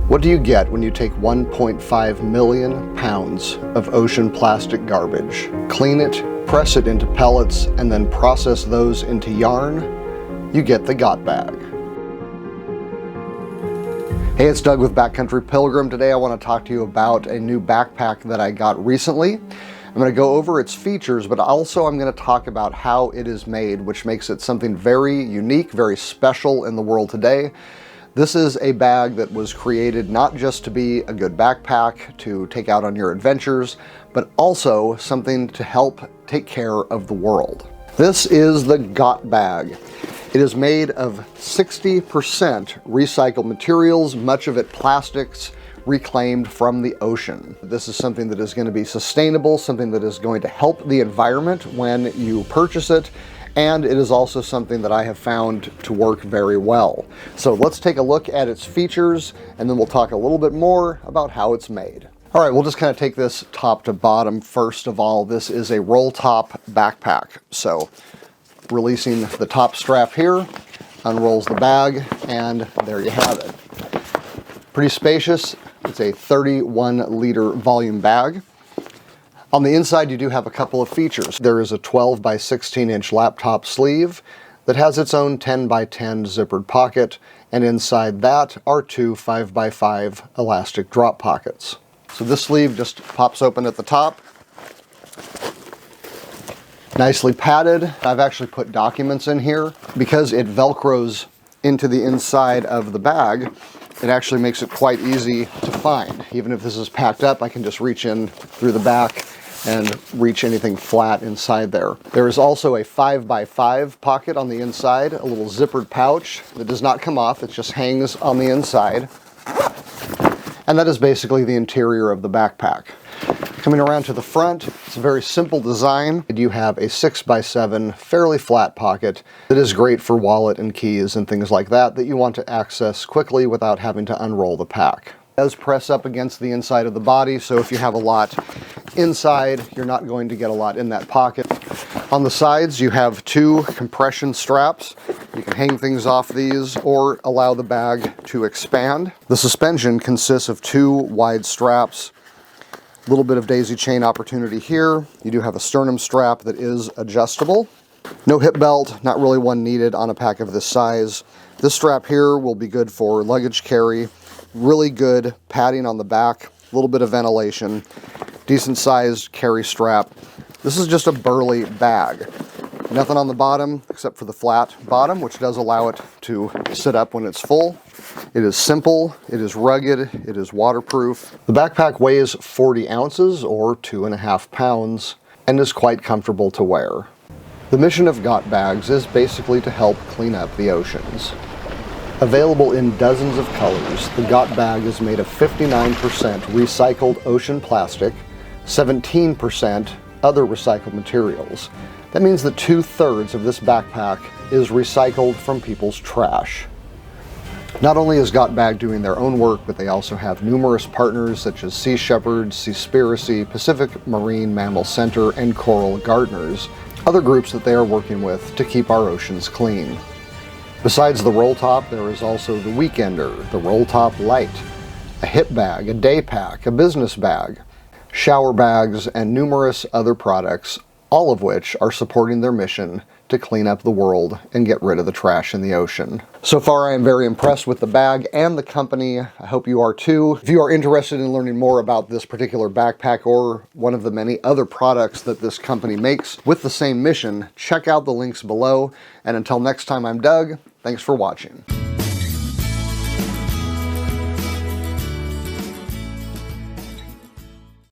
What do you get when you take 1.5 million pounds of ocean plastic garbage, clean it, press it into pellets, and then process those into yarn? You get the Got Bag. Hey, it's Doug with Backcountry Pilgrim. Today I want to talk to you about a new backpack that I got recently. I'm going to go over its features, but also I'm going to talk about how it is made, which makes it something very unique, very special in the world today. This is a bag that was created not just to be a good backpack to take out on your adventures, but also something to help take care of the world. This is the Got Bag. It is made of 60% recycled materials, much of it plastics, reclaimed from the ocean. This is something that is going to be sustainable, something that is going to help the environment when you purchase it, and it is also something that I have found to work very well. So let's take a look at its features, and then we'll talk a little bit more about how it's made. All right, we'll just kind of take this top to bottom. First of all, this is a roll top backpack. So releasing the top strap here, unrolls the bag, and there you have it. Pretty spacious. It's a 31-liter volume bag. On the inside, you do have a couple of features. There is a 12 by 16 inch laptop sleeve that has its own 10 by 10 zippered pocket, and inside that are two 5 by 5 elastic drop pockets. So this sleeve just pops open at the top. Nicely padded. I've actually put documents in here because it velcros into the inside of the bag. It actually makes it quite easy to find. Even if this is packed up, I can just reach in through the back and reach anything flat inside there. There is also a 5 by 5 pocket on the inside, a little zippered pouch that does not come off, it just hangs on the inside. And that is basically the interior of the backpack. Coming around to the front, it's a very simple design. You have a 6 by 7 fairly flat pocket that is great for wallet and keys and things like that you want to access quickly without having to unroll the pack. It does press up against the inside of the body, so if you have a lot inside, you're not going to get a lot in that pocket. On the sides, you have two compression straps. You can hang things off these or allow the bag to expand. The suspension consists of two wide straps. A little bit of daisy chain opportunity here. You do have a sternum strap that is adjustable. No hip belt, not really one needed on a pack of this size. This strap here will be good for luggage carry. Really good padding on the back, a little bit of ventilation, decent sized carry strap. This is just a burly bag. Nothing on the bottom except for the flat bottom, which does allow it to sit up when it's full. It is simple, it is rugged, it is waterproof. The backpack weighs 40 ounces or 2.5 pounds and is quite comfortable to wear. The mission of Got Bags is basically to help clean up the oceans. Available in dozens of colors, the Got Bag is made of 59% recycled ocean plastic, 17% other recycled materials. That means that 2/3 of this backpack is recycled from people's trash. Not only is Got Bag doing their own work, but they also have numerous partners such as Sea Shepherds, Seaspiracy, Pacific Marine Mammal Center, and Coral Gardeners, other groups that they are working with to keep our oceans clean. Besides the roll top, there is also the Weekender, the Roll Top Light, a hip bag, a day pack, a business bag, shower bags, and numerous other products, all of which are supporting their mission to clean up the world and get rid of the trash in the ocean. So far, I am very impressed with the bag and the company. I hope you are too. If you are interested in learning more about this particular backpack or one of the many other products that this company makes with the same mission, check out the links below. And until next time, I'm Doug. Thanks for watching.